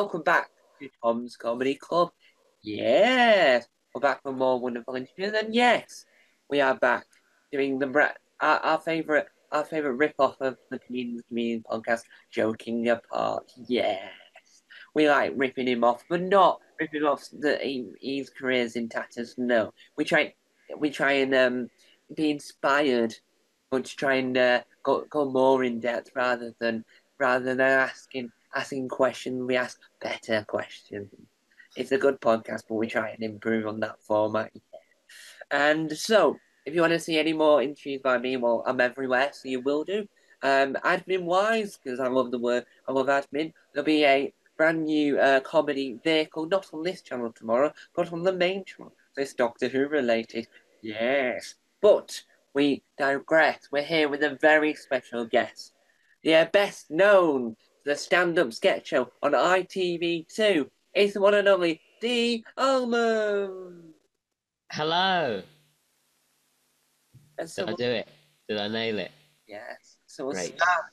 welcome back to Tom's Comedy Club. Yes, we're back for more wonderful interviews, and yes, we are back doing our favorite rip-off of the Comedian podcast, Joking Apart. Yes, we like ripping him off, but not ripping off his career's in tatters. No, we try and be inspired, but to try and go more in depth rather than asking questions, we ask better questions. It's a good podcast, but we try and improve on that format. And so, if you want to see any more interviews by me, well, I'm everywhere, so you will do. Admin wise, because I love the word, I love admin. There'll be a brand new comedy vehicle, not on this channel tomorrow, but on the main channel. So it's Doctor Who related. Yes, but we digress. We're here with a very special guest. The best known for the stand-up sketch show on ITV2 is the one and only D. Allum. Hello. And Did I so do it? Did I nail it? yes. So we'll Great. start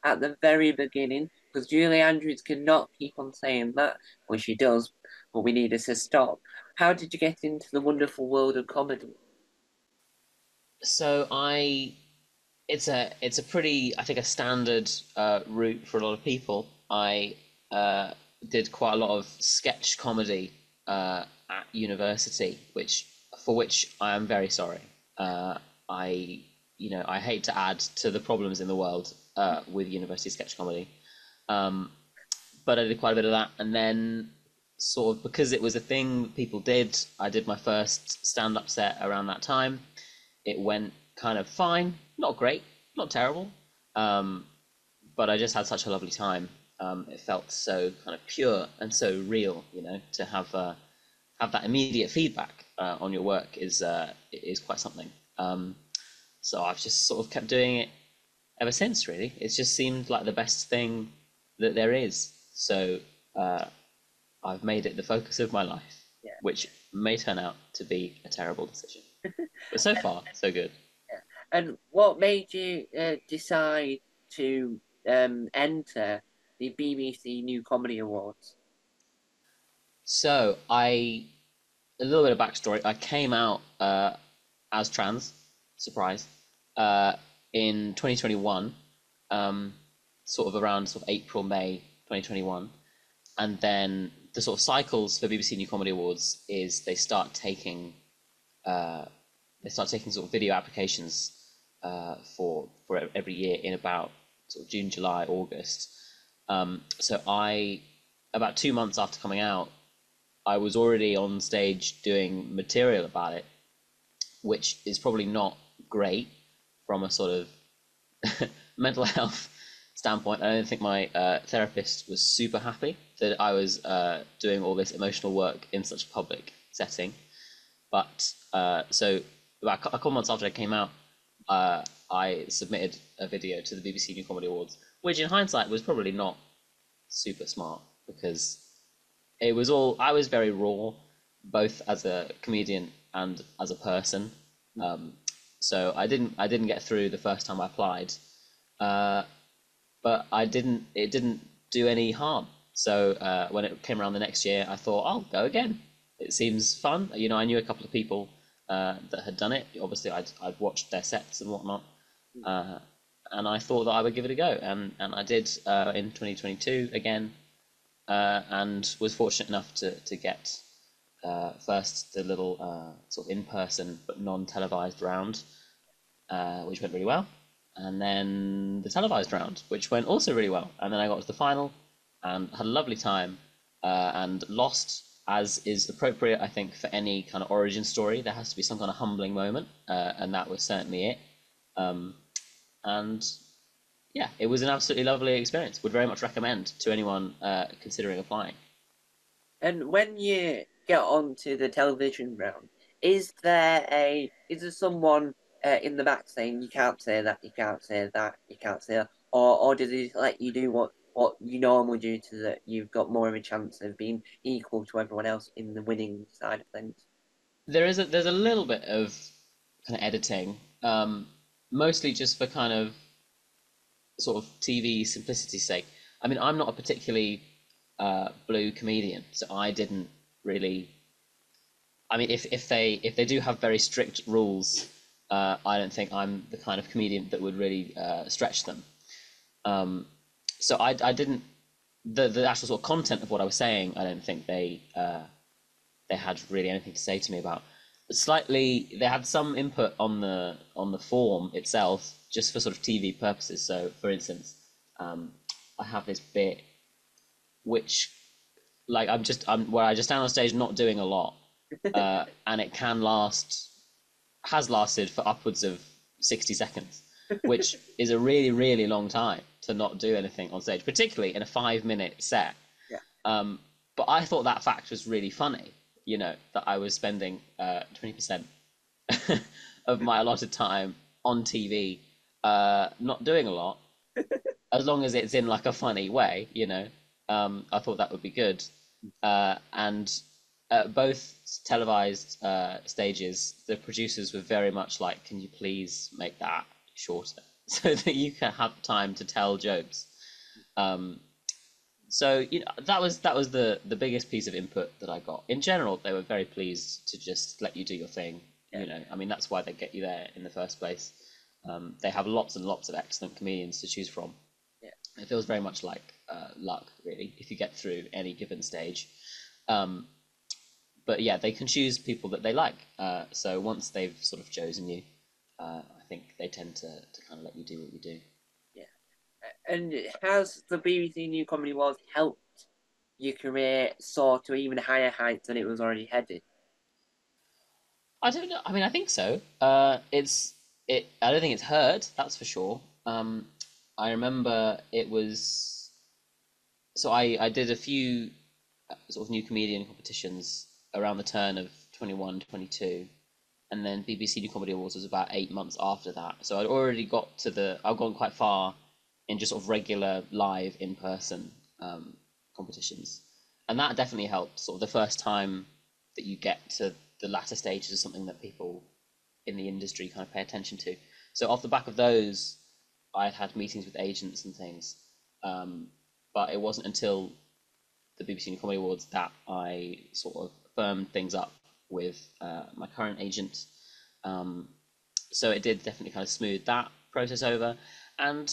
at the very beginning because Julie Andrews cannot keep on saying that. Well, she does, but we need her to stop. How did you get into the wonderful world of comedy? So it's a pretty, I think, a standard route for a lot of people. I did quite a lot of sketch comedy at university, which I am very sorry. I I hate to add to the problems in the world with university sketch comedy. Um, but I did quite a bit of that, and then sort of because it was a thing that people did, I did my first stand-up set around that time. It went kind of fine, not great, not terrible, um, but I just had such a lovely time. It felt so kind of pure and so real, to have that immediate feedback on your work is quite something. So I've just sort of kept doing it ever since. Really, it's just seemed like the best thing that there is. So uh, I've made it the focus of my life, Yeah, which may turn out to be a terrible decision. But so far, so good. yeah. And what made you decide to enter the BBC New Comedy Awards? So a little bit of backstory. I came out as trans, surprise, uh, in 2021, um, sort of around sort of April, May 2021. And then the sort of cycles for BBC New Comedy Awards is uh, they start taking sort of video applications for every year in about sort of June, July, August. So about 2 months after coming out, I was already on stage doing material about it, which is probably not great from a sort of mental health standpoint. I don't think my therapist was super happy that I was doing all this emotional work in such a public setting. But so about a couple months after I came out, I submitted a video to the BBC New Comedy Awards, which in hindsight was probably not super smart because I was very raw, both as a comedian and as a person. Um, so I didn't get through the first time I applied, uh, but it didn't do any harm. So when it came around the next year, I thought I'll go again. It seems fun. I knew a couple of people that had done it. Obviously, I'd watched their sets and whatnot, uh, and I thought that I would give it a go, and I did in 2022 again, and was fortunate enough to get first the little sort of in person but non televised round, which went really well, and then the televised round, which went also really well, and then I got to the final and had a lovely time, and lost. As is appropriate, I think, for any kind of origin story, there has to be some kind of humbling moment, and that was certainly it. Um, and yeah, it was an absolutely lovely experience. Would very much recommend to anyone considering applying. And when you get onto the television round, is there someone in the back saying you can't say that, you can't say that, you can't say that, or does he let you do what you normally do so that you've got more of a chance of being equal to everyone else in the winning side of things? There's a little bit of kind of editing, mostly just for kind of sort of TV simplicity's sake. I mean, I'm not a particularly blue comedian, so I didn't really. I mean, if they do have very strict rules, I don't think I'm the kind of comedian that would really stretch them. Um, so I didn't the actual sort of content of what I was saying. I don't think they had really anything to say to me about. Slightly, they had some input on the form itself, just for sort of TV purposes. So, for instance, I have this bit which, like, I'm where I just stand on stage not doing a lot, and it has lasted for upwards of 60 seconds, which is a really really long time to not do anything on stage, particularly in a 5 minute set. Yeah. Um, but I thought that fact was really funny, that I was spending 20% of my allotted time on TV, not doing a lot, as long as it's in like a funny way. I thought that would be good. And both televised stages, the producers were very much like, "Can you please make that shorter so that you can have time to tell jokes?" Um, so that was the biggest piece of input that I got. In general, they were very pleased to just let you do your thing. Yeah. I mean, that's why they get you there in the first place. They have lots and lots of excellent comedians to choose from. Yeah. It feels very much like luck, really, if you get through any given stage. Um, but yeah, they can choose people that they like. So once they've sort of chosen you, I think they tend to kind of let you do what you do. Yeah. And has the BBC New Comedy Awards helped your career soar to even higher heights than it was already headed? I don't know. I mean, I think so. I don't think it's heard. That's for sure. I remember it was. So I did a few sort of new comedian competitions around the turn of 21, 22, and then BBC New Comedy Awards was about 8 months after that. So I'd gone quite far in just sort of regular live in person competitions, and that definitely helped. Sort of the first time that you get to the latter stages of something that people in the industry kind of pay attention to. So off the back of those, I'd had meetings with agents and things, but it wasn't until the BBC New Comedy Awards that I sort of firmed things up with my current agent. Um, so it did definitely kind of smooth that process over, and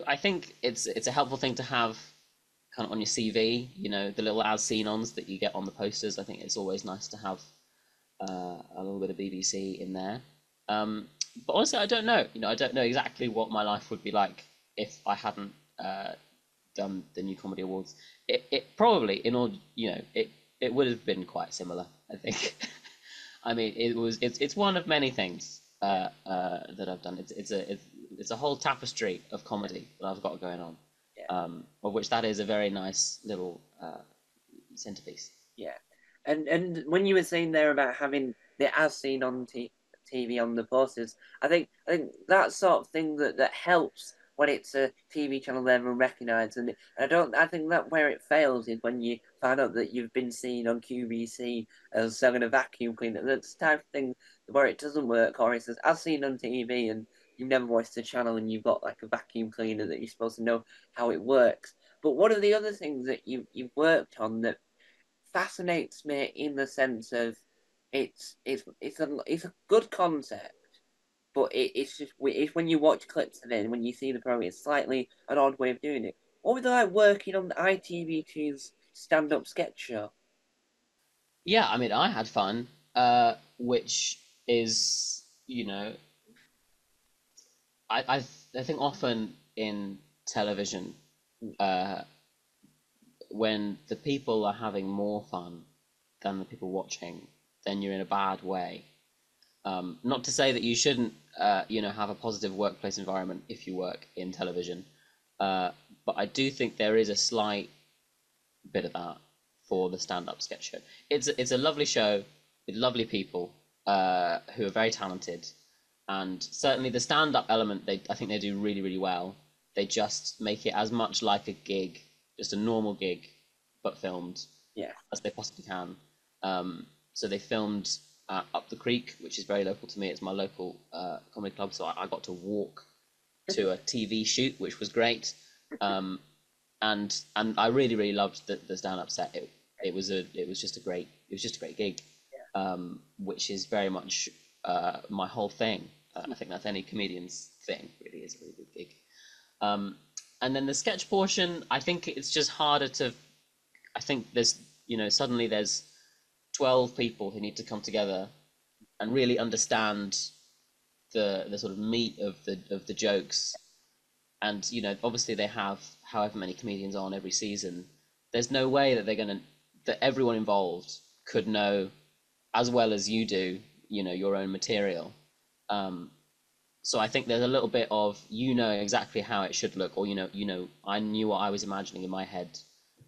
I think it's a helpful thing to have kind of on your CV. The little as seen ons that you get on the posters. I think it's always nice to have a little bit of BBC in there. Um, but honestly, I don't know. I don't know exactly what my life would be like if I hadn't done the New Comedy Awards. It probably, it would have been quite similar, I think. I mean, it's one of many things Yeah. that I've done. It's a whole tapestry of comedy that I've got going on, Yeah. of which that is a very nice little centerpiece. Yeah. And when you were saying there about having the as seen on TV on the posters, I think that sort of thing that helps when it's a TV channel they everyone recognise. And I think that where it fails is when you find out that you've been seen on QVC as selling a vacuum cleaner. That's the type of thing where it doesn't work, or it's as seen on TV and you've never watched the channel and you've got like a vacuum cleaner that you're supposed to know how it works. But one of the other things that you've worked on that fascinates me in the sense of it's a good concept, but it's just it's when you watch clips of it and when you see the program, it's slightly an odd way of doing it. What was it like working on the ITV2's stand-up sketch show? Yeah, I mean, I had fun, which is, I think often in television, uh, when the people are having more fun than the people watching, then you're in a bad way. Not to say that you shouldn't, have a positive workplace environment if you work in television, uh, but I do think there is a slight bit of that for the stand-up sketch show. It's a lovely show with lovely people who are very talented, and certainly the stand-up element, I think they do really really well. They just make it as much like a gig, just a normal gig, but filmed Yeah. as they possibly can. So they filmed up the creek, which is very local to me. It's my local comedy club, so I got to walk to a TV shoot, which was great. Um, and I really loved the stand up set. It was just a great gig, which is very much my whole thing. I think that's any comedian's thing. Really is a really good gig. Um, and then the sketch portion, I think it's just harder to. I think there's suddenly there's 12 people who need to come together and really understand the sort of meat of the jokes. And obviously they have however many comedians on every season. There's no way that that everyone involved could know as well as you do your own material. um, so I think there's a little bit of exactly how it should look, or I knew what I was imagining in my head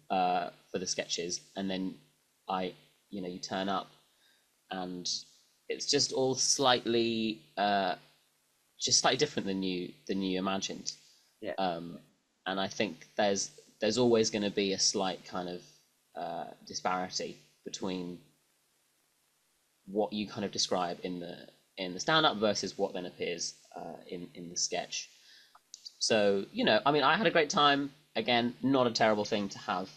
for the sketches, and then I you turn up and it's just all slightly different than you imagined. Yeah, um, and I think there's always going to be a slight kind of disparity between what you kind of describe in the stand up versus what then appears in the sketch. So I mean, I had a great time. Again, not a terrible thing to have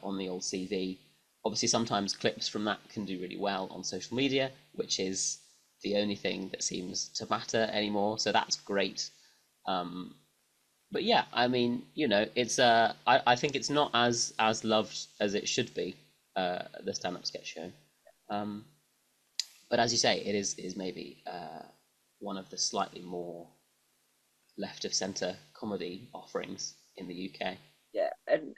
on the old CV. Obviously, sometimes clips from that can do really well on social media, which is the only thing that seems to matter anymore. So that's great. Um, but yeah, I mean, it's I think it's not as loved as it should be, the stand-up sketch show. Um, but as you say, it is maybe one of the slightly more left of center comedy offerings in the UK. yeah.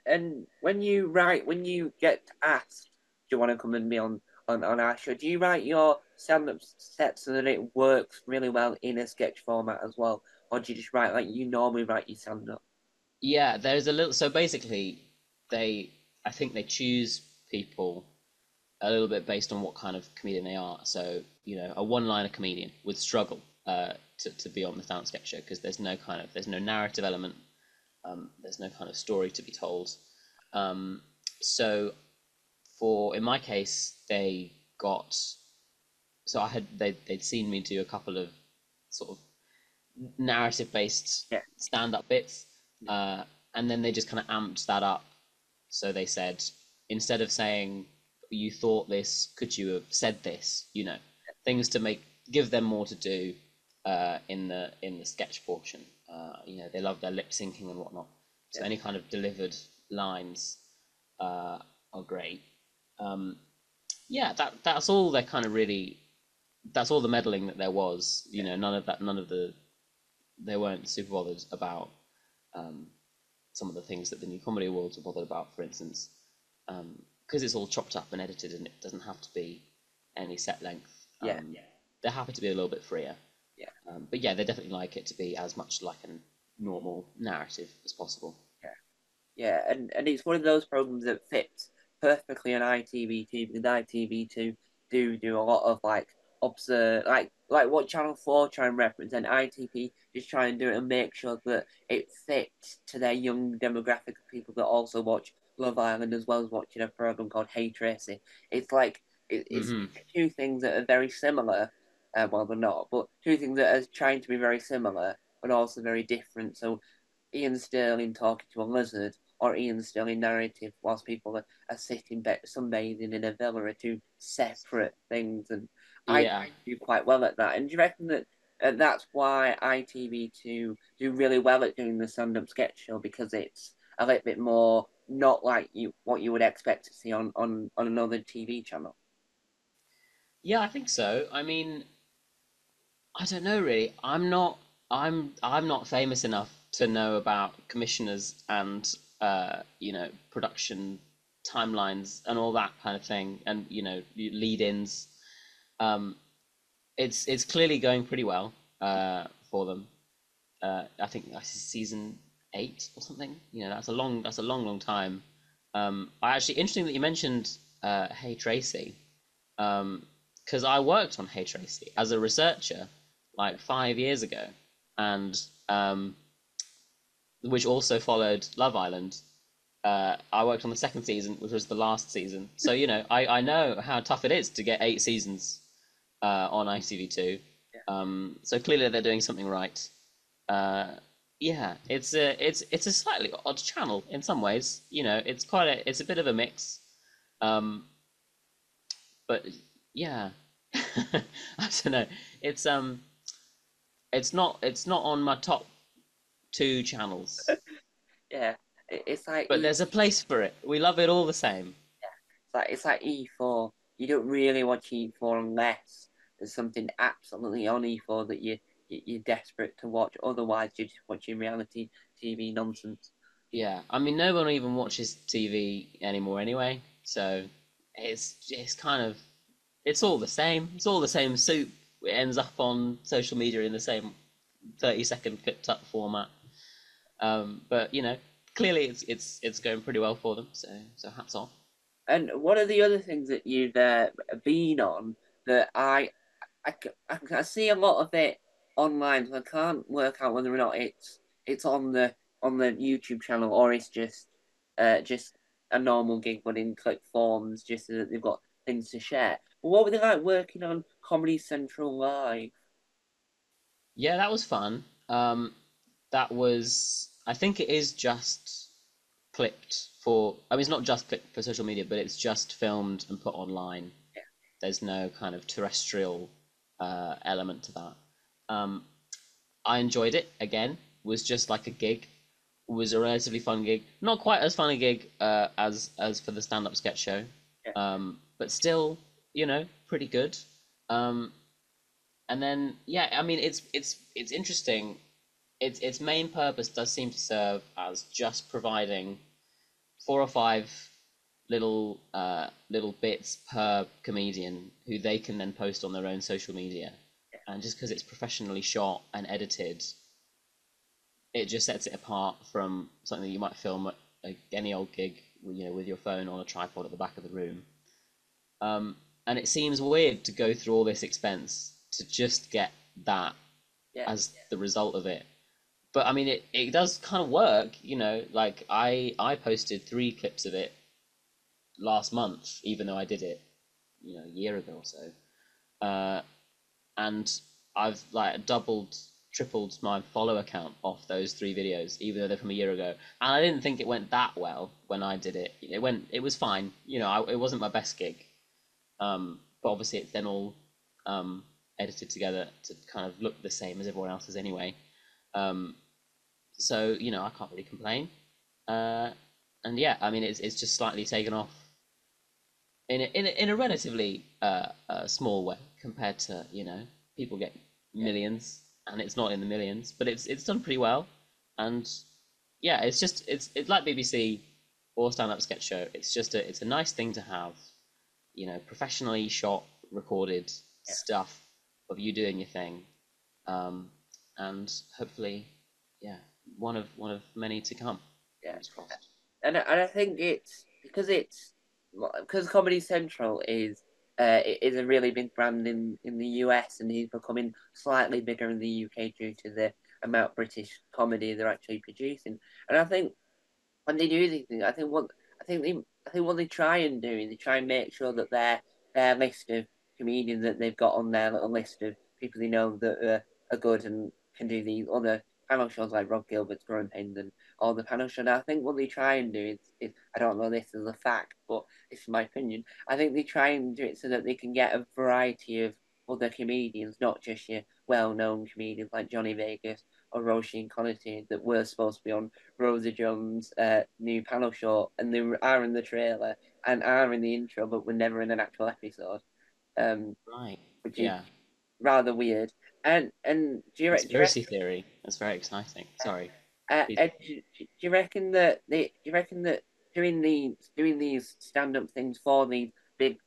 And when you get asked, do you want to come and be on our show? Do you write your stand-up set so that it works really well in a sketch format as well, or do you just write like you normally write your stand-up? Yeah, there's a little. So basically, they I think they choose people a little bit based on what kind of comedian they are. So a one-liner comedian would struggle to be on the stand-up sketch show because there's no narrative element. There's no kind of story to be told. So in my case, they got so I had they'd seen me do a couple of sort of narrative based Yeah, stand up bits, and then they just kind of amped that up. So they said, instead of saying you thought this, could you have said this? Things to give them more to do in the sketch portion. They love their lip syncing and whatnot. yeah, So any kind of delivered lines are great. Um, yeah, that's all they're kind of really. That's all the meddling that there was. None of the they weren't super bothered about um, some of the things that the New Comedy Awards were bothered about, for instance, because it's all chopped up and edited and it doesn't have to be any set length. yeah, They're happy to be a little bit freer, yeah. but yeah, they definitely like it to be as much like a normal narrative as possible. Yeah. Yeah, and it's one of those programs that fits perfectly on ITV2 because ITV2 do a lot of like observe like what Channel 4 try and represent. ITV just try and do it and make sure that it fits to their young demographic of people that also watch Love Island as well as watching a program called Hey Tracy. It's like it's Hmm. two things that are very similar. Well, they're not, but two things that are trying to be very similar but also very different. So Ian Sterling talking to a lizard or Ian Sterling narrative whilst people are sitting sunbathing in a villa are two separate things. And I Yeah, do quite well at that. And do you reckon that that's why ITV2 do really well at doing the stand-up sketch show because it's a little bit more not like what you would expect to see on another TV channel? yeah, I think so. I mean, I don't know really. I'm not famous enough to know about commissioners and production timelines and all that kind of thing, and lead-ins. Um, it's clearly going pretty well for them. I think that's season 8 or something. That's a long time. I actually interesting that you mentioned Hey Tracy, because I worked on Hey Tracy as a researcher like 5 years ago, and which also followed Love Island. I worked on the second season, which was the last season. So I know how tough it is to get 8 seasons on ITV2. So clearly they're doing something right. Uh, yeah, it's a slightly odd channel in some ways. It's quite it's a bit of a mix. Um, but yeah, I don't know. It's it's not on my top two channels, Yeah, it's like but there's a place for it. We love it all the same. it's like E4. You don't really watch E4 unless there's something absolutely on E4 that you're desperate to watch. Otherwise, you're just watching reality TV nonsense. Yeah, I mean, no one even watches TV anymore anyway, so it's kind of it's all the same. It's all the same soup. It ends up on social media in the same 30-second clipped up format. But clearly it's going pretty well for them. So hats off. And one of the other things that you've been on that I see a lot of it online, so I can't work out whether or not it's on the YouTube channel or it's just a normal gig, but in clip forms, just so that they've got things to share. But what were they like working on Comedy Central Live? Yeah, that was fun. That was I think it is just clipped for. I mean, it's not just clipped for social media, but it's just filmed and put online. There's no kind of terrestrial element to that. Um, I enjoyed it. Again, was just like a gig. Was a relatively fun gig. Not quite as fun a gig as for the stand up sketch show, Yeah, but still, pretty good. Um, and then yeah, I mean, it's interesting. Its main purpose does seem to serve as just providing four or five little bits per comedian who they can then post on their own social media. And just because it's professionally shot and edited, it just sets it apart from something that you might film at any old gig, with your phone on a tripod at the back of the room. And it seems weird to go through all this expense to just get that yeah, as the result of it. But I mean, it does kind of work, like I posted 3 clips of it last month, even though I did it, a year ago or so. Uh, and I've like doubled, tripled my follow account off those 3 videos, even though they're from a year ago. And I didn't think it went that well when I did it. It was fine. It wasn't my best gig. But obviously it's then all edited together to kind of look the same as everyone else's anyway. Um, so I can't really complain. Uh, and yeah, I mean it's just slightly taken off in a relatively small way compared to people get yeah, millions and it's not in the millions, but it's done pretty well. And yeah, it's like BBC or stand up sketch show. It's a nice thing to have, professionally shot, recorded yeah, stuff of you doing your thing, um, and hopefully, yeah, one of many to come. yeah. Fingers crossed. And I think because Comedy Central is a really big brand in the US, and he's becoming slightly bigger in the UK due to the amount of British comedy they're actually producing. And I think when they do these things, I think what they try and do is they try and make sure that their list of comedians that they've got on their little list of people they know that are good and can do these other panel shows like Rob Gilbert's Growing Pains and all the panel shows. I think what they try and do is I don't know this as a fact, but this is my opinion. I think they try and do it so that they can get a variety of other comedians, not just your well-known comedians like Johnny Vegas or Roisin Conaty that were supposed to be on Rosa Jones' new panel show, and they are in the trailer and are in the intro, but were never in an actual episode, Right. which is Yeah. rather weird. And Conspiracy theory. That's very exciting. Sorry. Please. do you reckon that doing these stand up things for these big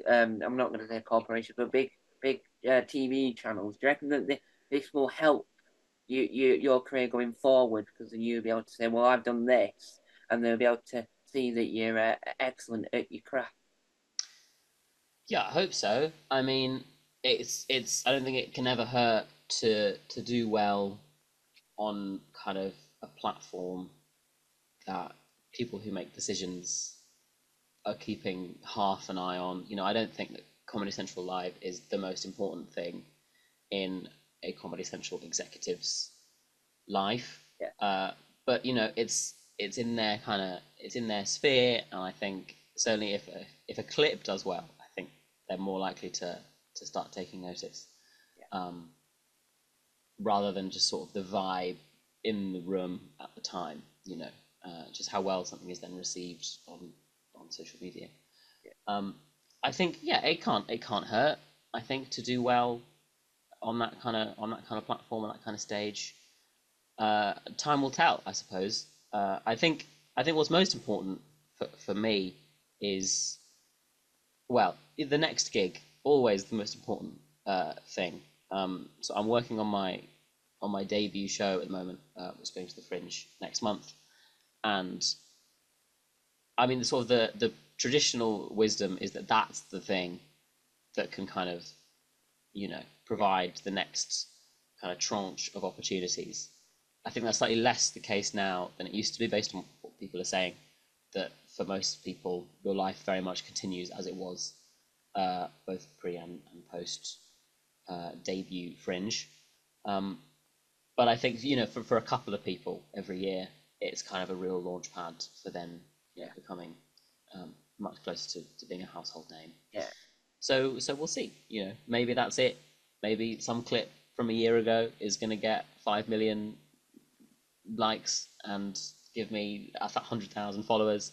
I'm not going to say corporations but big TV channels, do you reckon that this will help your career going forward because you'll be able to say, well, I've done this, and they'll be able to see that you're excellent at your craft. Yeah, I hope so. I mean, it's. I don't think it can ever hurt to do well on kind of a platform that people who make decisions are keeping half an eye on. I don't think that Comedy Central Live is the most important thing in a Comedy Central executive's life. yeah, But it's in their it's in their sphere, and I think certainly if a clip does well, I think they're more likely to start taking notice, yeah, um, rather than just sort of the vibe in the room at the time. Just how well something is then received on social media. yeah, Um, I think yeah, it can't hurt. I think to do well on that kind of platform, on that kind of stage. Time will tell, I suppose. I think what's most important for me is, well, the next gig, always the most important thing. So I'm working on my debut show at the moment, which is going to the Fringe next month, and I mean, the sort of the traditional wisdom is that that's the thing that can kind of yeah, provide the next kind of tranche of opportunities. I think that's slightly less the case now than it used to be, based on what people are saying. That for most people, your life very much continues as it was, both pre and post debut Fringe. Um, but I think for a couple of people every year, it's kind of a real launch pad for then yeah, becoming much closer to being a household name. yeah, So we'll see. Maybe that's it. Maybe some clip from a year ago is going to get 5 million likes and give me 100,000 followers.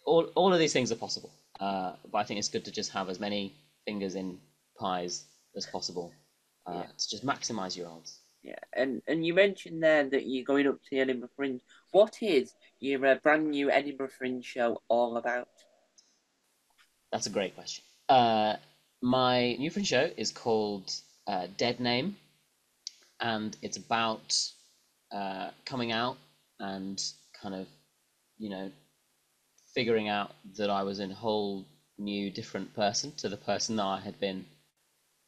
All of these things are possible. But I think it's good to just have as many fingers in pies as possible, yeah, to just maximize your odds. yeah. And you mentioned there that you're going up to the Edinburgh Fringe. What is your brand new Edinburgh Fringe show all about? That's a great question. My new friend show is called Dead Name, and it's about coming out and kind of, you know, figuring out that I was a whole new, different person to the person that I had been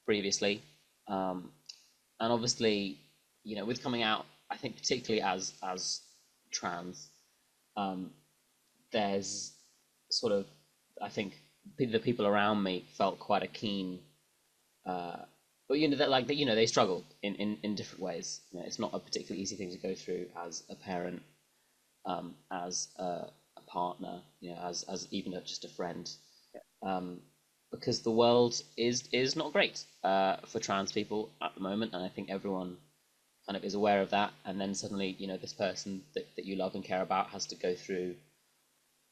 previously. Um, and obviously, with coming out, I think particularly as trans, um, there's sort of, I think the people around me felt quite a keen, uh, but that like that they struggled in different ways. It's not a particularly easy thing to go through as a parent, as a partner, as even just a friend, Yeah, um, because the world is not great for trans people at the moment, and I think everyone kind of is aware of that. And then suddenly, this person that you love and care about has to go through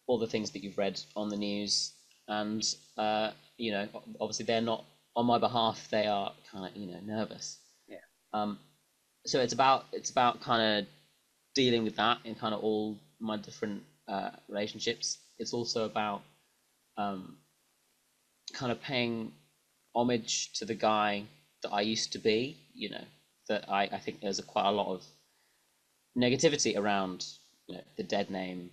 all the things that you've read on the news, and obviously they're not on my behalf. They are kind of nervous. yeah, Um, so it's about kind of dealing with that in kind of all my different relationships. It's also about um, kind of paying homage to the guy that I used to be. That I think there's quite a lot of negativity around the dead name,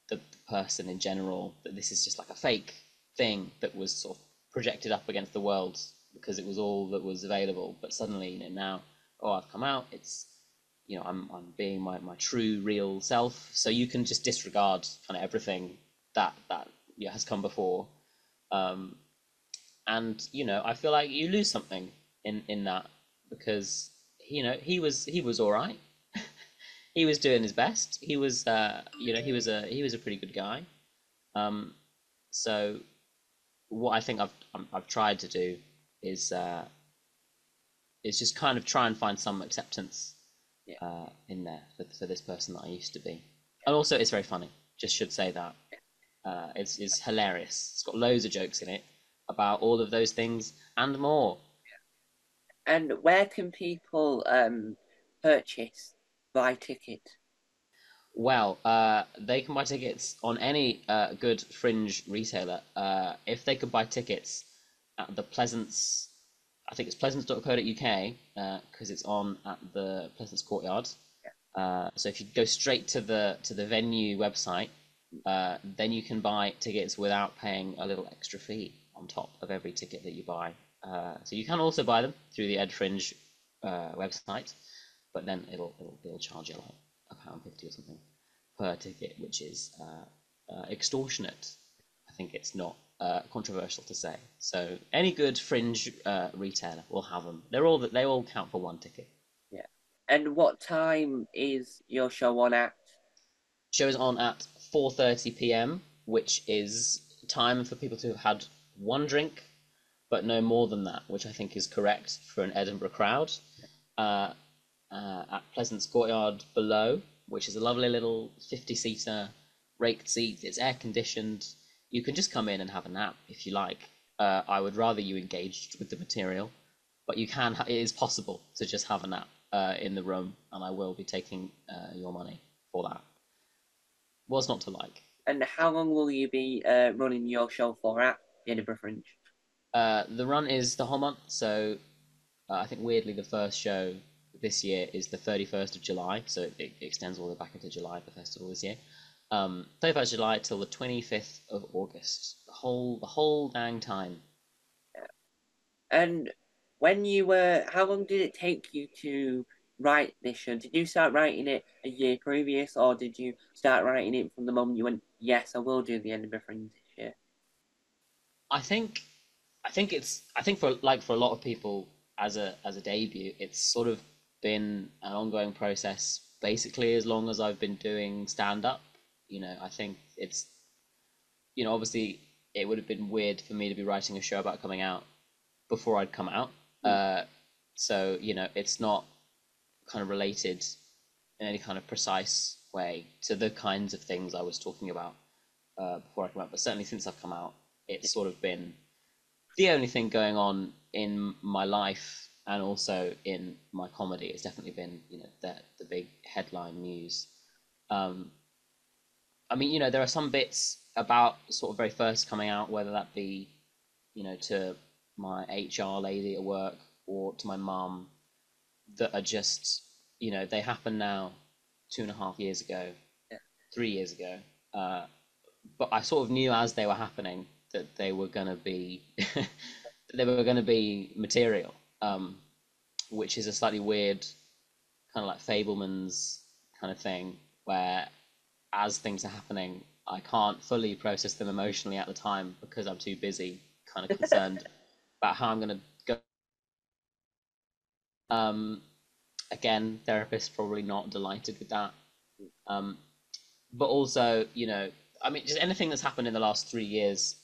the person in general. That this is just like a fake thing that was sort of projected up against the world because it was all that was available. But suddenly, now, oh, I've come out. It's I'm being my true real self. So you can just disregard kind of everything that has come before. Um, and I feel like you lose something in that, because he was all right. He was doing his best. He was he was a pretty good guy. Um, so what I think I've tried to do is just kind of try and find some acceptance yeah, in there for this person that I used to be. And also, it's very funny. Just should say that it's hilarious. It's got loads of jokes in it about all of those things and more. And where can people purchase, buy tickets? Well, they can buy tickets on any good fringe retailer. If they could buy tickets at the Pleasance, I think it's pleasance.co.uk, because it's on at the Pleasance Courtyard. So if you go straight to the venue website, then you can buy tickets without paying a little extra fee on top of every ticket that you buy. So you can also buy them through the Ed Fringe website, but then it'll charge you like £1.50 or something per ticket, which is extortionate. I think it's not controversial to say. So any good fringe retailer will have them. They all count for one ticket. Yeah. And what time is your show on at? Show is on at 4:30 p.m., which is time for people to have had one drink, but no more than that, which I think is correct for an Edinburgh crowd. Uh, at Pleasance Courtyard below, which is a lovely little 50-seater raked seat. It's air conditioned. You can just come in and have a nap if you like. I would rather you engaged with the material, but you can. It is possible to just have a nap in the room, and I will be taking your money for that. What's not to like? And how long will you be running your show for at the Edinburgh Fringe? The run is the whole month, so I think weirdly the first show this year is the 31st of July, so it extends all the way back into July, the festival this year. 31st of July till the 25th of August. The whole dang time. And when you were, how long did it take you to write this show? Did you start writing it a year previous, or did you start writing it from the moment you went, yes, I will do the Edinburgh Fringe this year? I think I think for a lot of people as a debut, it's sort of been an ongoing process basically as long as I've been doing stand up. I think it's obviously it would have been weird for me to be writing a show about coming out before I'd come out. Hmm. So it's not kind of related in any kind of precise way to the kinds of things I was talking about before I come out. But certainly since I've come out, it's sort of been the only thing going on in my life and also in my comedy. It's definitely been the big headline news. Um, I mean, there are some bits about sort of very first coming out, whether that be to my HR lady at work or to my mum, that are just they happen now 2.5 years ago, Yeah. 3 years ago. Uh, but I sort of knew as they were happening that they were gonna be that they were gonna be material, which is a slightly weird kind of like Fableman's kind of thing, where as things are happening, I can't fully process them emotionally at the time because I'm too busy, kind of concerned about how I'm gonna go. Um, Again, therapists probably not delighted with that. Um, but also, I mean, just anything that's happened in the last 3 years,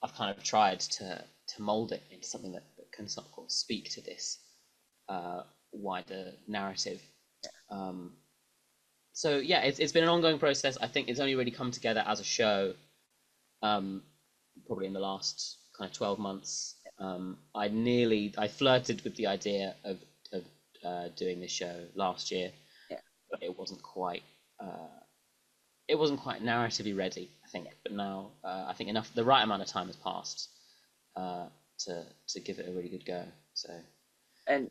I've kind of tried to mold it into something that can sort of speak to this wider narrative. Um, so yeah, it's been an ongoing process. I think it's only really come together as a show, um, probably in the last kind of 12 months. I flirted with the idea of doing this show last year, Yeah. but uh, it wasn't quite narratively ready, I think. But now I think the right amount of time has passed uh, to give it a really good go. So And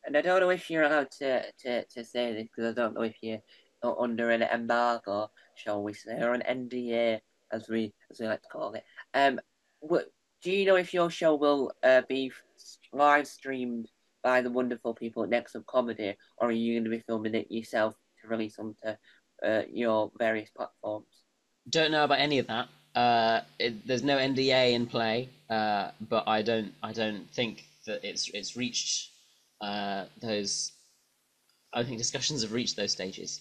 and I don't know if you're allowed to say this because I don't know if you're under an embargo, shall we say, or an NDA as we like to call it. What do you know if your show will be live streamed by the wonderful people at Next Up Comedy, or are you going to be filming it yourself to release onto your various platforms? don't know about any of that. There's no NDA in play, but I don't think that it's reached those. I think discussions have reached those stages.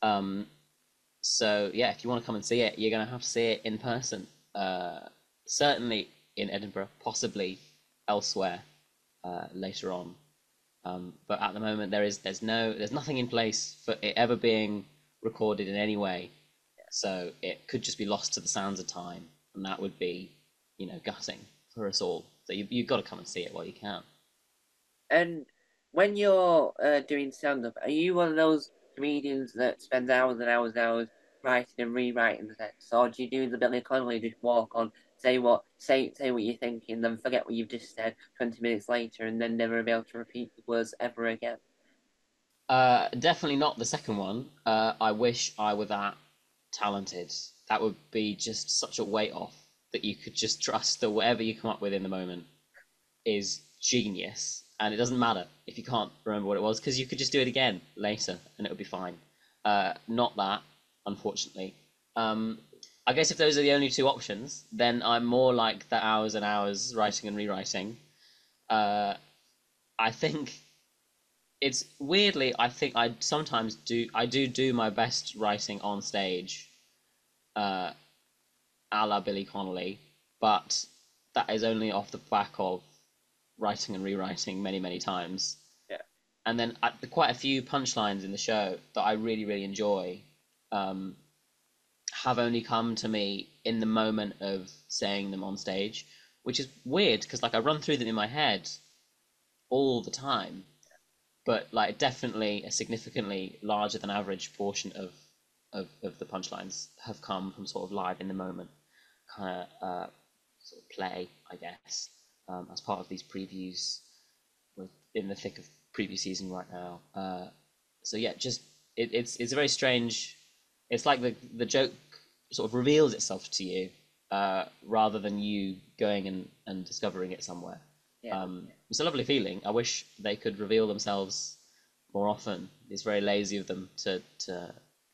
Um, So yeah, if you want to come and see it, you're gonna have to see it in person. Certainly in Edinburgh, possibly elsewhere later on. But at the moment, there's nothing in place for it ever being recorded in any way. So it could just be lost to the sands of time, and that would be, gutting for us all. So you've got to come and see it while you can. And when you're doing stand up, are you one of those comedians that spends hours and hours and hours writing and rewriting the text, or do you do the Billy Connolly, just walk on, say what you're thinking, then forget what you've just said 20 minutes later, and then never be able to repeat the words ever again? Definitely not the second one. I wish I were that talented. That would be just such a weight off that you could just trust that whatever you come up with in the moment is genius. And it doesn't matter if you can't remember what it was because you could just do it again later and it would be fine. Not that, unfortunately. Um, I guess if those are the only two options, then I'm more like the hours and hours writing and rewriting. Uh, I think it's weirdly, I think I sometimes do my best writing on stage, uh, a la Billy Connolly, but that is only off the back of writing and rewriting many times. Yeah. And then quite a few punchlines in the show that I really enjoy um, have only come to me in the moment of saying them on stage, which is weird because like I run through them in my head all the time, but like definitely a significantly larger than average portion of the punchlines have come from sort of live in the moment kind of sort of play, I guess, as part of these previews. We're in the thick of preview season right now. So yeah, just it's a very strange. It's like the joke sort of reveals itself to you rather than you going and discovering it somewhere. Yeah. It's a lovely feeling. I wish they could reveal themselves more often. It's very lazy of them to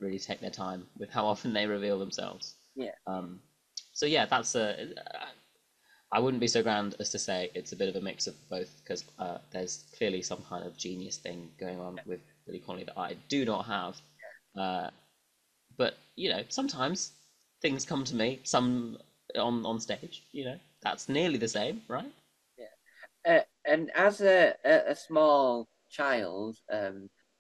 really take their time with how often they reveal themselves. Yeah. Um, so yeah, that's a. I wouldn't be so grand as to say it's a bit of a mix of both because there's clearly some kind of genius thing going on with Billy Connolly that I do not have. Uh, but you know, sometimes things come to me, some on stage. You know, that's nearly the same, right? Yeah. And as a small child,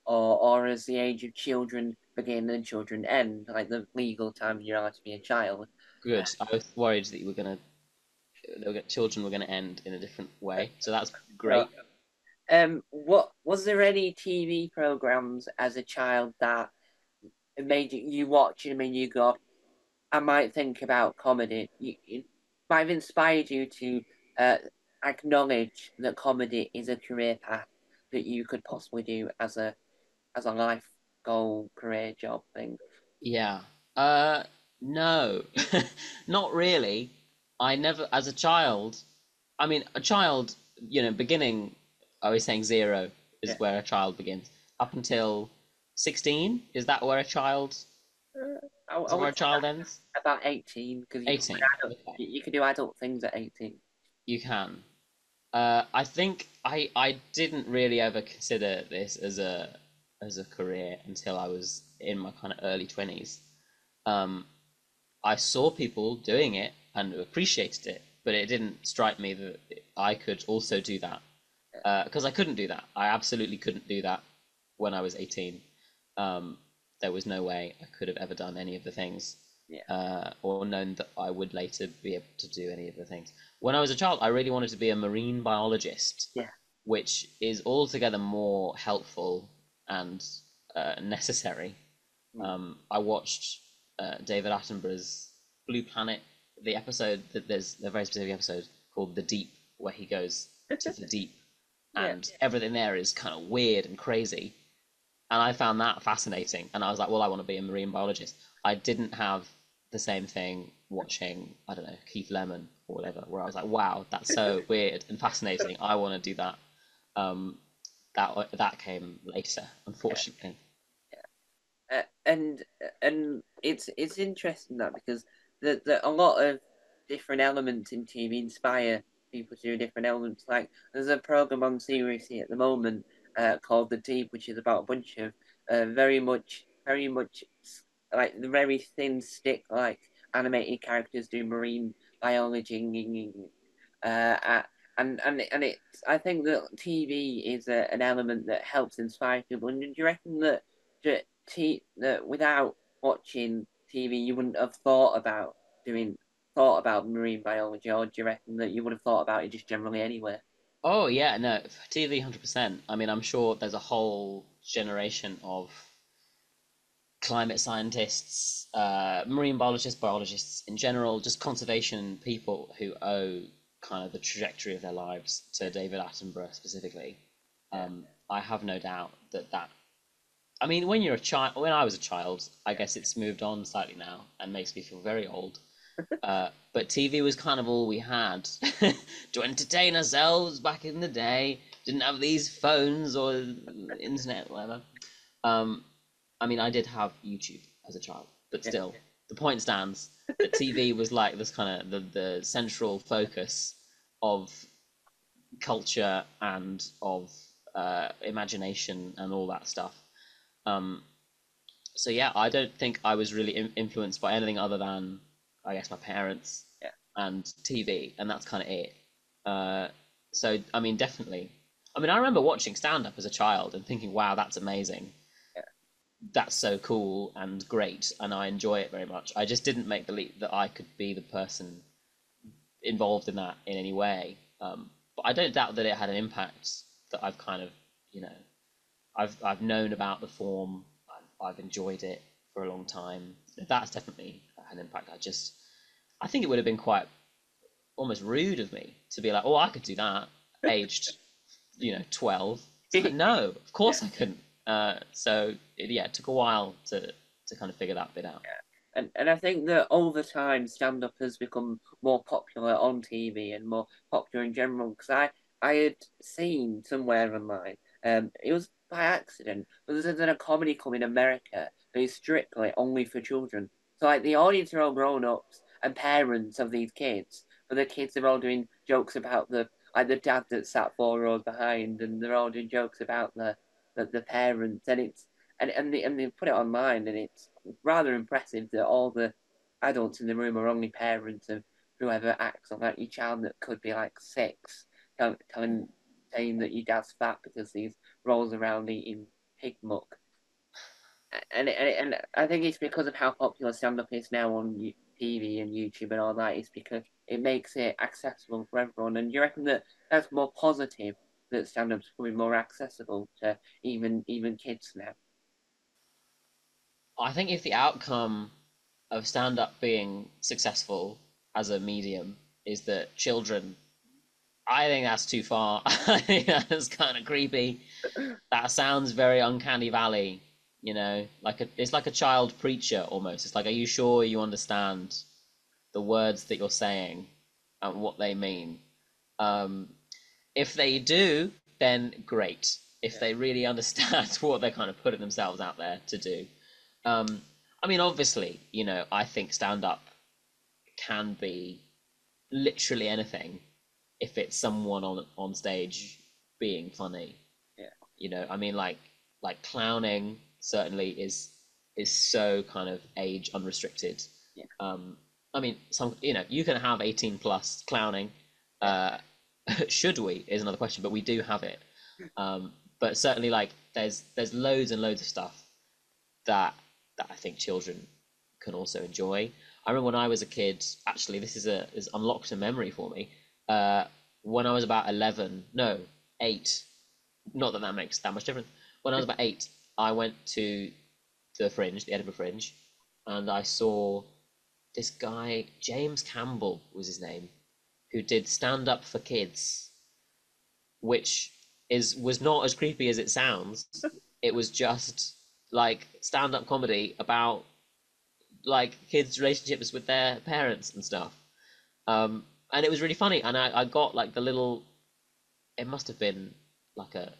or as the age of children begin and children end, like the legal time you're allowed to be a child. Good. I was worried that children were gonna end in a different way, so that's So, great. what was there any TV programs as a child that made you watch and made you go, I might think about comedy. It might have inspired you to uh, acknowledge that comedy is a career path that you could possibly do as a life goal, career job thing. Yeah. No, not really. I never, as a child, I mean, a child, you know, beginning, I was saying zero Yeah, is where a child begins. Up until 16, is that where a child, I is that where would a say child ends? about 18 because 18. Okay. you can do adult things at 18. You can. I think I didn't really ever consider this as a career until I was in my kind of early 20s. Um, I saw people doing it and appreciated it, but it didn't strike me that I could also do that because I couldn't do that. I absolutely couldn't do that when I was 18. Um, there was no way I could have ever done any of the things Yeah, or known that I would later be able to do any of the things. When I was a child, I really wanted to be a marine biologist, yeah, which is altogether more helpful and necessary. mm. I watched David Attenborough's Blue Planet, the episode that there's a very specific episode called The Deep, where he goes to the deep Yeah, and everything there is kind of weird and crazy. And I found that fascinating. And I was like, well, I want to be a marine biologist. I didn't have the same thing watching, I don't know, Keith Lemon or whatever, where I was like, wow, that's so weird and fascinating. I want to do that. Um, that came later, yeah. unfortunately. And it's interesting that because a lot of different elements in TV inspire people to do different elements. Like there's a program on CBC at the moment called The Deep, which is about a bunch of very much like the very thin stick like animated characters do marine biology. Uh, and it's I think that TV is an element that helps inspire people. And do you reckon that without watching TV, you wouldn't have doing thought about marine biology, or do you reckon that you would have thought about it just generally anywhere? Oh yeah, no, TV 100%. I mean, I'm sure there's a whole generation of climate scientists, marine biologists, biologists in general, just conservation people who owe kind of the trajectory of their lives to David Attenborough specifically. Yeah, I have no doubt that I mean, when you're a child, when I was a child, I yeah, guess it's moved on slightly now and makes me feel very old. But TV was kind of all we had to entertain ourselves back in the day. Didn't have these phones or internet, whatever. Um, I mean, I did have YouTube as a child, but yeah, still, the point stands that TV was like this kind of the central focus of culture and of imagination and all that stuff. Um, so yeah, I don't think I was really influenced by anything other than, I guess, my parents Yeah, and TV, and that's kind of it. Uh, so I mean, definitely. I mean, I remember watching stand up as a child and thinking, "Wow, that's amazing. yeah. That's so cool and great," and I enjoy it very much. I just didn't make the leap that I could be the person involved in that in any way. But I don't doubt that it had an impact that I've kind of, you know, I've known about the form. I've enjoyed it for a long time. That's definitely had an impact. I think it would have been quite almost rude of me to be like, oh, I could do that, aged, 12. It's like, no, of Yeah. course I couldn't. Yeah, it took a while to kind of figure that bit out. And I think that over time, stand up has become more popular on TV and more popular in general. Because I had seen somewhere online, it was by accident, but there's a comedy club in America that is strictly only for children. So like the audience are all grown ups and parents of these kids, but the kids are all doing jokes about the dad that sat 4 rows behind, and they're all doing jokes about the parents, and they put it online, and it's rather impressive that all the adults in the room are only parents of whoever acts on that your child that could be like 6, saying that your dad's fat because he rolls around eating pig muck. And I think it's because of how popular stand up is now on TV and YouTube and all that. It's because it makes it accessible for everyone. And you reckon that that's more positive, that stand up's becoming more accessible to even kids now? I think if the outcome of stand up being successful as a medium is that children, I think that's too far. I think that's kind of creepy. That sounds very uncanny valley, it's like a child preacher almost. It's like, are you sure you understand the words that you're saying and what they mean? Um, if they do, then great. If Yeah, they really understand what they're kind of putting themselves out there to do. Um, I mean, obviously, I think stand up can be literally anything if it's someone on stage being funny. yeah, I mean, like clowning certainly is so kind of age unrestricted. yeah, Um, I mean, you can have 18 plus clowning. yeah. Uh, should we is another question, but we do have it. But certainly, like there's loads and loads of stuff that I think children can also enjoy. I remember when I was a kid. Actually, this unlocked a memory for me. Uh, when I was about 11, no, 8. Not that that makes that much difference. When I was about 8, I went to the Fringe, the Edinburgh Fringe, and I saw this guy, James Campbell was his name, who did stand up for kids, which is was not as creepy as it sounds. It was just like stand up comedy about like kids' relationships with their parents and stuff. And it was really funny. And I got like the little, it must have been like a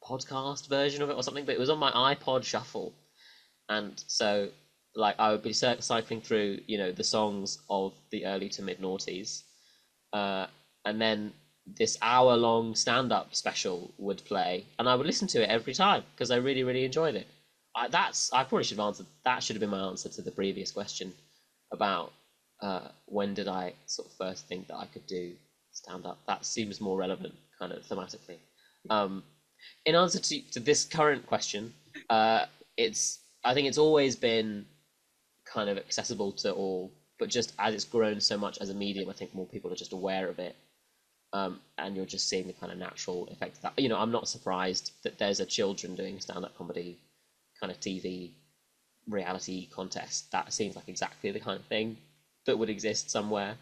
podcast version of it or something, but it was on my iPod Shuffle. And so, like, I would be cycling through, the songs of the early to mid noughties, uh, and then this hour-long stand-up special would play, and I would listen to it every time because I really, really enjoyed it. I probably should have answered that. Should have been my answer to the previous question about when did I sort of first think that I could do stand-up. That seems more relevant, kind of thematically. Um, in answer to this current question, it's I think it's always been kind of accessible to all, but just as it's grown so much as a medium, I think more people are just aware of it, and you're just seeing the kind of natural effect of that. I'm not surprised that there's a children doing stand-up comedy kind of TV reality contest. That seems like exactly the kind of thing that would exist somewhere.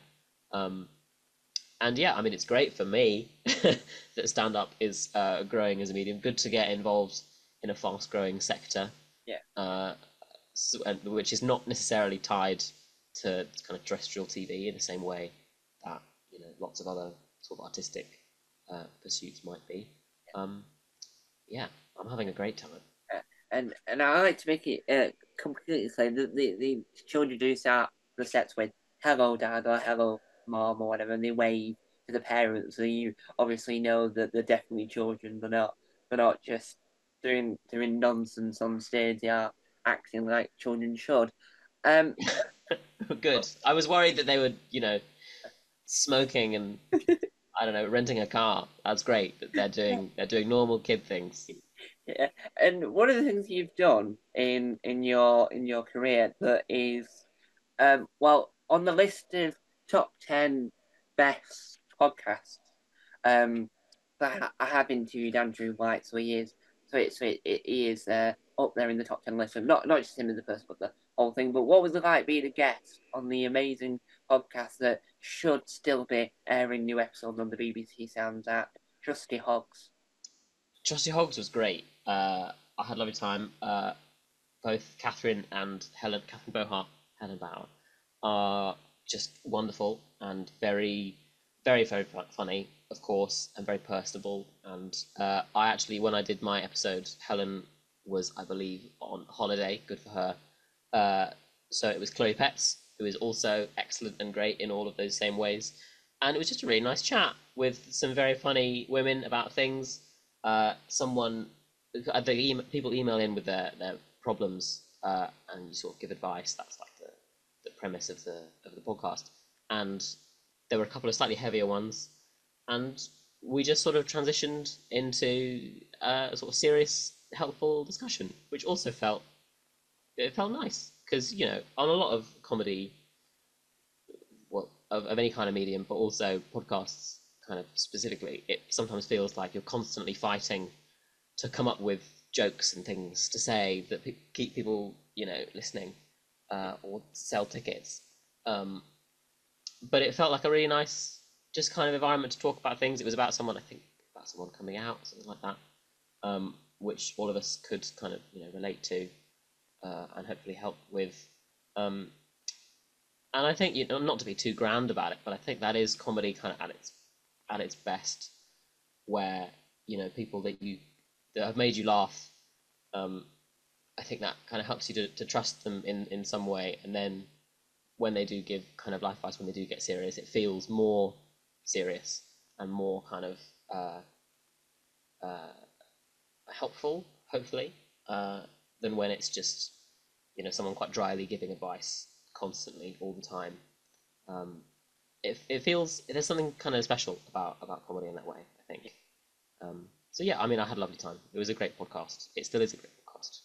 Um, and yeah, I mean, it's great for me that stand up is growing as a medium. Good to get involved in a fast growing sector, Yeah. uh, which is not necessarily tied to kind of terrestrial TV in the same way that lots of other sort of artistic pursuits might be. Um, yeah, I'm having a great time. And I like to make it completely clear that the children do start the sets with "Hello, Dad" or "Hello, Mom" or whatever, and they wave to the parents, so you obviously know that they're definitely children. They're not just doing nonsense on stage. They are acting like children should. Um, Good. I was worried that they would, smoking and I don't know, renting a car. That's great that they're doing normal kid things. yeah. And one of the things you've done in your career that is well, on the list of top 10 best podcasts, I have interviewed Andrew White, so he is up there in the top 10 list. So not just him as the person, but the whole thing. But what was it like being a guest on the amazing podcast that should still be airing new episodes on the BBC Sounds app, Trusty Hogs? Trusty Hogs was great. I had a lovely time. Both Catherine and Catherine Bohart, Helen Bauer, are just wonderful and very, very, very funny, of course, and very personable. And I actually, when I did my episode, Helen was, I believe, on holiday. Good for her. Uh, so it was Chloe Petts, who is also excellent and great in all of those same ways. And it was just a really nice chat with some very funny women about things. Someone, people email in with their problems, and you sort of give advice. That's like the premise of the podcast. And there were a couple of slightly heavier ones, and we just sort of transitioned into a sort of serious, helpful discussion, which also felt nice because on a lot of comedy, well, of any kind of medium, but also podcasts, kind of specifically, it sometimes feels like you're constantly fighting to come up with jokes and things to say that keep people listening, or sell tickets. Um, but it felt like a really nice, just kind of environment to talk about things. It was about someone, I think, about someone coming out, something like that, which all of us could kind of relate to, and hopefully help with. Um, and I think not to be too grand about it, but I think that is comedy kind of at its best, where people that have made you laugh. Um, I think that kind of helps you to trust them in some way, and then when they do give kind of life advice, when they do get serious, it feels more serious and more kind of uh, uh, helpful, hopefully, uh, than when it's just someone quite dryly giving advice constantly all the time. Um, it feels there's something kind of special about comedy in that way, I think. So yeah, I mean, I had a lovely time. It was a great podcast. It still is a great podcast.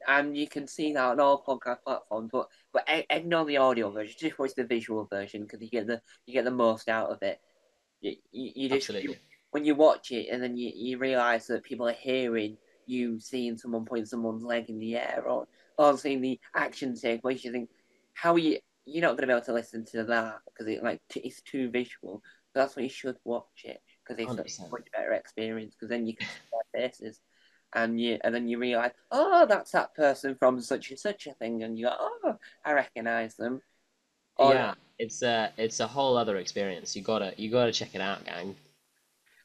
And you can see that on all podcast platforms, but ignore the audio version. Just watch the visual version because you get the most out of it. You just Absolutely. when you watch it and then you realize that people are hearing you seeing someone putting someone's leg in the air or seeing the action take place. You think, how are you're not going to be able to listen to that because it's too visual. So that's why you should watch it because it's a 100%. much better experience because then you can see their faces and then you realize, oh, that's that person from such and such a thing, and you go, oh, I recognize them. Or Yeah, it's a whole other experience. You gotta check it out, gang.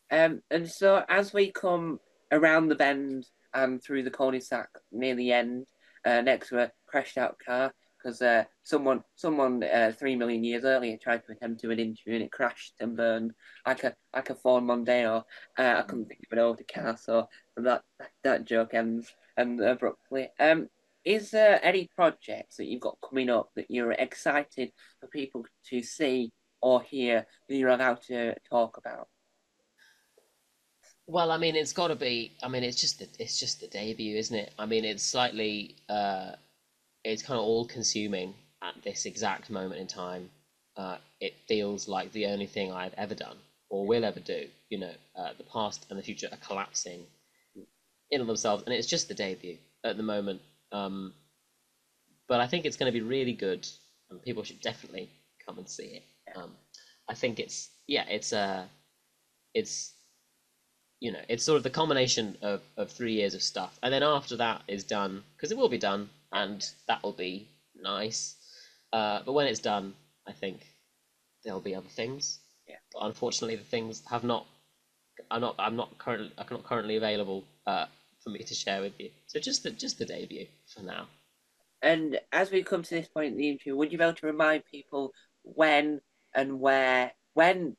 And so as we come around the bend and through the cul-de-sac near the end, next to a crashed out car, because someone 3 million years earlier tried to attempt to an interview and it crashed and burned like a Ford Mondeo. I couldn't think of an older car, so that joke ends abruptly. Is there any projects that you've got coming up that you're excited for people to see or hear that you're allowed to talk about? Well, I mean, it's got to be. I mean, it's just the debut, isn't it? I mean, it's kind of all consuming at this exact moment in time. It feels like the only thing I've ever done or will ever do. The past and the future are collapsing in on themselves, and it's just the debut at the moment. Um, but I think it's going to be really good, and people should definitely come and see it. Um, I think it's it's sort of the culmination of 3 years of stuff, and then after that is done, because it will be done, and that will be nice. But when it's done, I think there'll be other things. Yeah. But unfortunately, the things have not. I'm not currently available for me to share with you. So just the debut for now. And as we come to this point in the interview, would you be able to remind people when and where when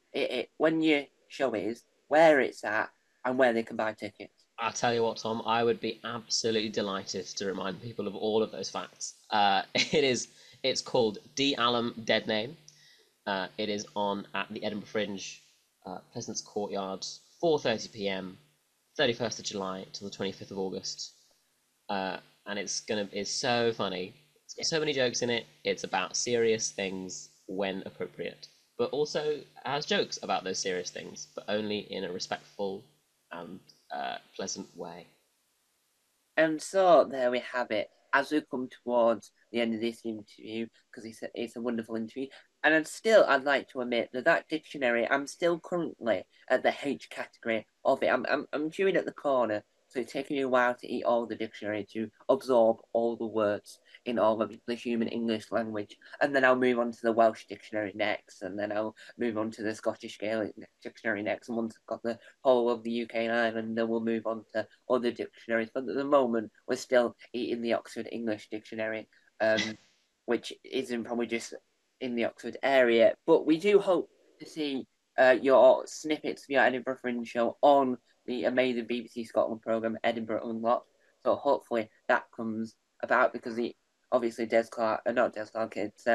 your show is, where it's at, and where they can buy tickets. I'll tell you what, Tom, I would be absolutely delighted to remind people of all of those facts. It's called D. Allum Dead Name. It is on at the Edinburgh Fringe, Pleasance Courtyard, 4:30 p.m., 31st of July to the 25th of August. And it's so funny. It's got Yeah. so many jokes in it. It's about serious things when appropriate, but also has jokes about those serious things, but only in a respectful and pleasant way. And so there we have it. As we come towards the end of this interview, because it's a wonderful interview, and I'd like to admit that that dictionary, I'm still currently at the H category of it. I'm chewing at the corner, so it's taking me a while to eat all the dictionary to absorb all the words in all of the human English language, and then I'll move on to the Welsh dictionary next, and then I'll move on to the Scottish Gaelic dictionary next, and once I've got the whole of the UK and Ireland, then we'll move on to other dictionaries. But at the moment, we're still eating the Oxford English Dictionary, which isn't probably just in the Oxford area. But we do hope to see your snippets of your Edinburgh Fringe show on the amazing BBC Scotland programme, Edinburgh Unlocked. So hopefully that comes about because obviously Des Clark, not Des Clark, it's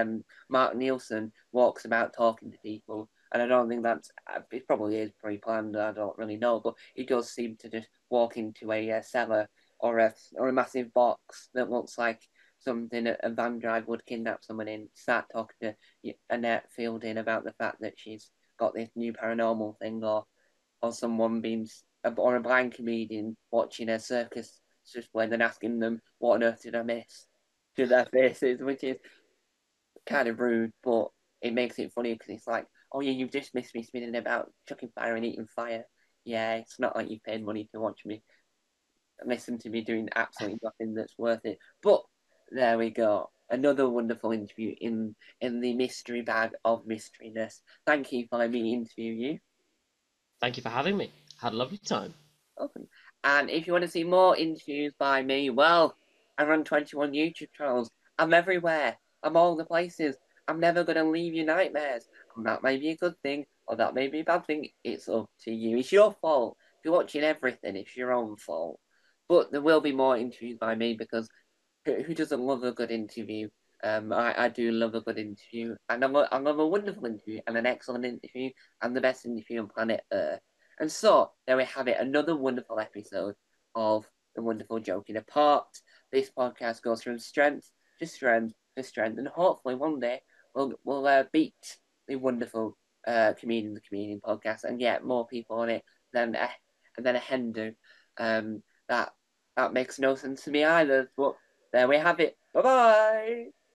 Mark Nielsen walks about talking to people, and I don't think that's it. Probably is pre-planned. I don't really know, but he does seem to just walk into a cellar or a massive box that looks like something a van drive would kidnap someone in. Start talking to Annette Fielding about the fact that she's got this new paranormal thing, or someone being or a blind comedian watching a circus display and then asking them what on earth did I miss to their faces, which is kind of rude, but it makes it funny because it's like, oh yeah, you've just missed me spinning about chucking fire and eating fire. Yeah, it's not like you paid money to watch me listen to me doing absolutely nothing that's worth it. But there we go. Another wonderful interview in the mystery bag of mysteryness. Thank you for letting me interview you. Thank you for having me. Had a lovely time. Welcome. And if you want to see more interviews by me, well, I run 21 YouTube channels. I'm everywhere. I'm all the places. I'm never going to leave your nightmares. And that may be a good thing, or that may be a bad thing. It's up to you. It's your fault. If you're watching everything, it's your own fault. But there will be more interviews by me because who doesn't love a good interview? I do love a good interview, and I love a wonderful interview, and an excellent interview, and the best interview on planet Earth. And so there we have it, another wonderful episode of the wonderful Joking Apart. This podcast goes from strength to strength to strength, and hopefully one day we'll beat the wonderful comedian the comedian podcast and get more people on it than a hen do. That makes no sense to me either, but there we have it. Bye bye.